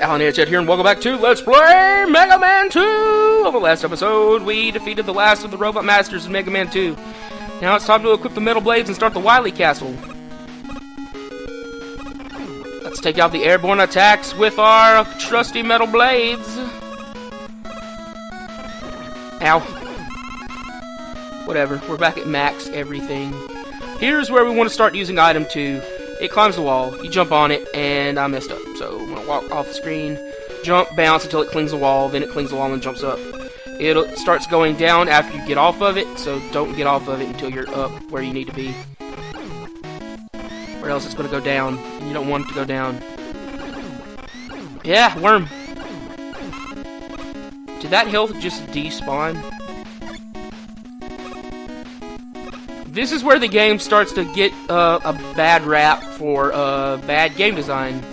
AlanEdgeHead here, and welcome back to Let's Play Mega Man 2! On the last episode, we defeated the last of the Robot Masters in Mega Man 2. Now it's time to equip the Metal Blades and start the Wily Castle. Let's take out the airborne attacks with our trusty Metal Blades. Ow. Whatever, we're back at max everything. Here's where we want to start using item 2. It climbs the wall, you jump on it, and I messed up. So I'm going to walk off the screen, jump, bounce until it clings the wall, then it clings the wall and jumps up. It starts going down after you get off of it, so don't get off of it until you're up where you need to be. Or else it's going to go down, and you don't want it to go down. Yeah, worm. Did that health just despawn? This is where the game starts to get a bad rap for bad game design.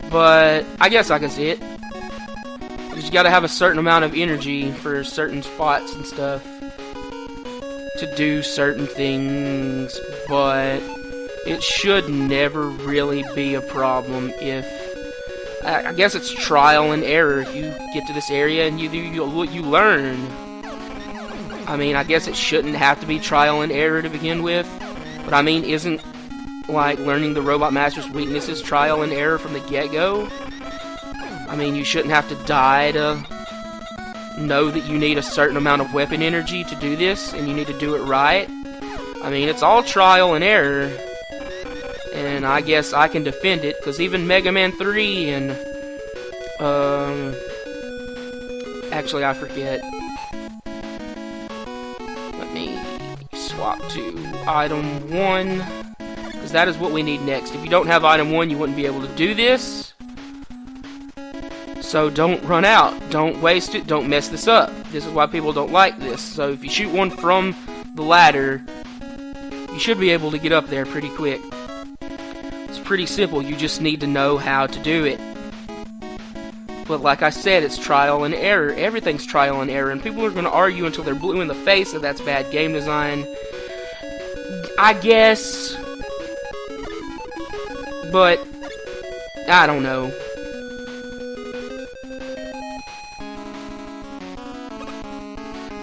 But I guess I can see it. Because you gotta have a certain amount of energy for certain spots and stuff to do certain things. But it should never really be a problem if... I guess it's trial and error. You get to this area and you learn. I mean, I guess it shouldn't have to be trial and error to begin with, but I mean, isn't, like, learning the Robot Master's weaknesses trial and error from the get-go? I mean, you shouldn't have to die to know that you need a certain amount of weapon energy to do this, and you need to do it right. I mean, it's all trial and error, and I guess I can defend it, because even Mega Man 3 and, actually, I forget. Swap to item 1, because that is what we need next. If you don't have item 1, you wouldn't be able to do this. So don't run out. Don't waste it. Don't mess this up. This is why people don't like this. So if you shoot one from the ladder, you should be able to get up there pretty quick. It's pretty simple. You just need to know how to do it. But like I said, it's trial and error. Everything's trial and error, and people are going to argue until they're blue in the face that that's bad game design. I guess. But I don't know.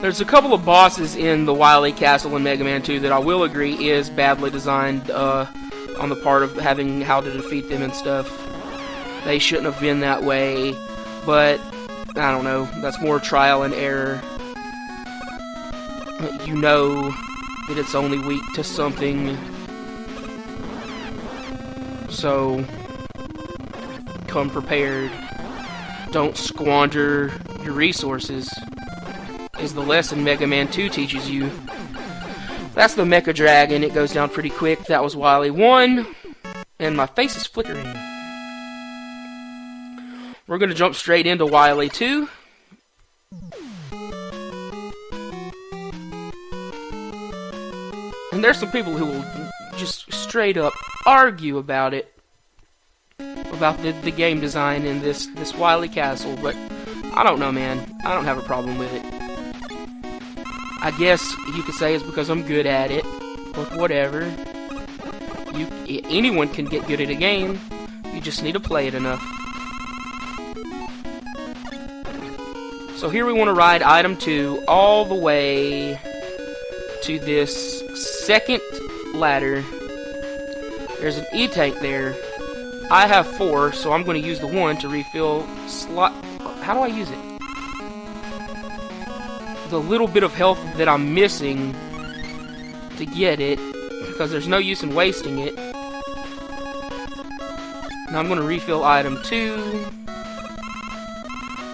There's a couple of bosses in the Wily Castle in Mega Man 2 that I will agree is badly designed on the part of having how to defeat them and stuff. They shouldn't have been that way. But, I don't know, that's more trial and error. You know that it's only weak to something. So, come prepared. Don't squander your resources, is the lesson Mega Man 2 teaches you. That's the Mecha Dragon, it goes down pretty quick. That was Wily 1, and my face is flickering. We're going to jump straight into Wily 2. And there's some people who will just straight up argue about it. About the game design in this Wily Castle. But I don't know, man. I don't have a problem with it. I guess you could say it's because I'm good at it. Or whatever. Anyone can get good at a game. You just need to play it enough. So here we want to ride item 2 all the way to this second ladder. There's an E-tank there. I have 4, so I'm going to use the 1 to refill slot. How do I use it? The little bit of health that I'm missing to get it, because there's no use in wasting it. Now I'm going to refill item 2.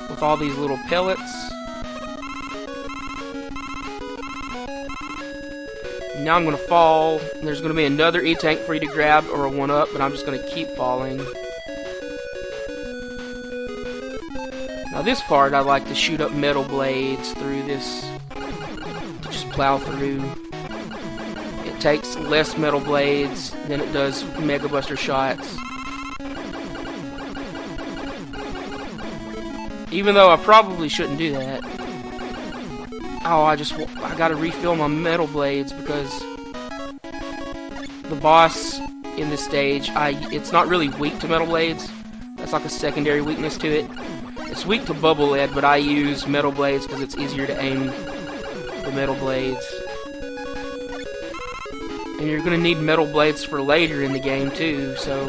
With all these little pellets. Now I'm going to fall. There's going to be another E-tank for you to grab or a 1-up, but I'm just going to keep falling. Now this part, I like to shoot up metal blades through this. To just plow through. It takes less metal blades than it does Mega Buster shots. Even though I probably shouldn't do that. Oh, I gotta refill my metal blades because the boss in this stage, it's not really weak to metal blades. That's like a secondary weakness to it. It's weak to bubble lead, but I use metal blades because it's easier to aim the metal blades. And you're going to need metal blades for later in the game too, so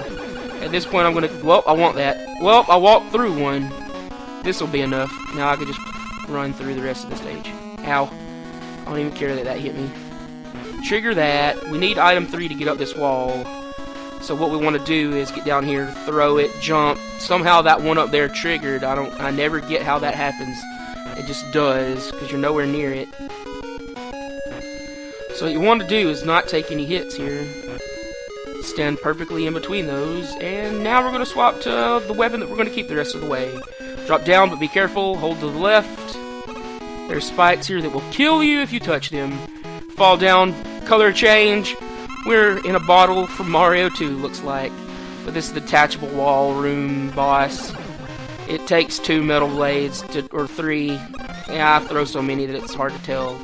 at this point I'm going to... Well, I want that. Well, I walked through one. This will be enough. Now I can just run through the rest of the stage. Ow. I don't even care that that hit me. Trigger that. We need item 3 to get up this wall. So what we want to do is get down here, throw it, jump. Somehow that one up there triggered. I never get how that happens. It just does, because you're nowhere near it. So what you want to do is not take any hits here. Stand perfectly in between those. And now we're going to swap to the weapon that we're going to keep the rest of the way. Drop down, but be careful. Hold to the left. There's spikes here that will kill you if you touch them. Fall down, color change. We're in a bottle from Mario 2, looks like. But this is the detachable wall room boss. It takes 2 metal blades, or 3. Yeah, I throw so many that it's hard to tell.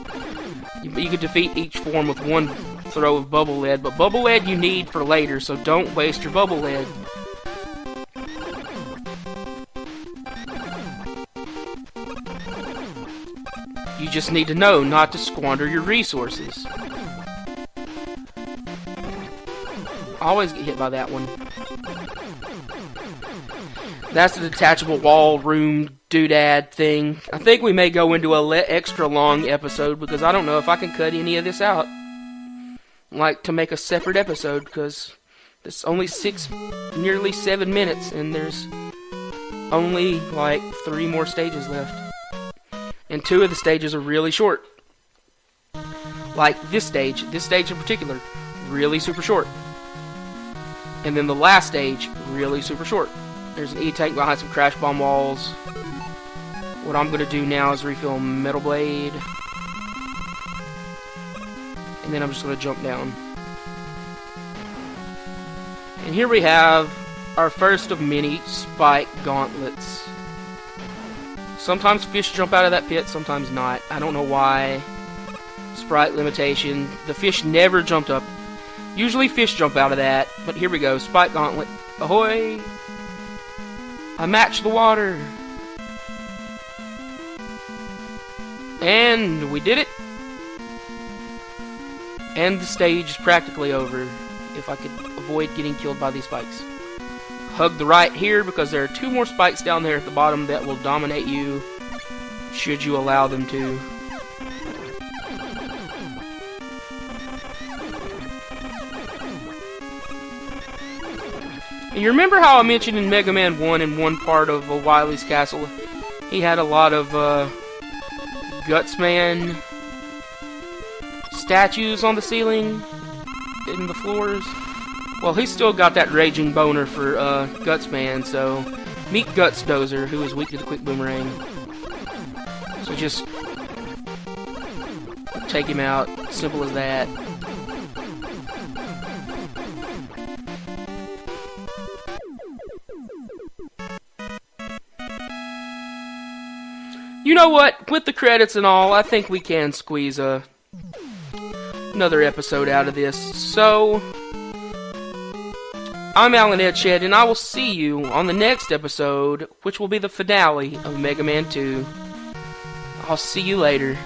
You can defeat each form with 1 throw of bubble lead, but bubble lead you need for later, so don't waste your bubble lead. You just need to know not to squander your resources. I always get hit by that one. That's the detachable wall room doodad thing. I think we may go into a extra long episode because I don't know if I can cut any of this out. Like to make a separate episode because it's only nearly 7 minutes and there's only like 3 more stages left. And 2 of the stages are really short. Like this stage in particular, really super short. And then the last stage, really super short. There's an E-tank behind some crash bomb walls. What I'm going to do now is refill metal blade. And then I'm just going to jump down. And here we have our first of many spike gauntlets. Sometimes fish jump out of that pit, sometimes not. I don't know why. Sprite limitation. The fish never jumped up. Usually fish jump out of that, but here we go. Spike gauntlet. Ahoy! I matched the water. And we did it. And the stage is practically over. If I could avoid getting killed by these spikes. Hug the right here because there are 2 more spikes down there at the bottom that will dominate you should you allow them to. And you remember how I mentioned in Mega Man 1 in one part of Wily's Castle, he had a lot of Gutsman statues on the ceiling, in the floors? Well, he's still got that raging boner for Gutsman, so meet Guts Dozer, who is weak to the quick boomerang. So just take him out, simple as that. You know what? With the credits and all, I think we can squeeze another episode out of this. So, I'm AlanEdgeHead, and I will see you on the next episode, which will be the finale of Mega Man 2. I'll see you later.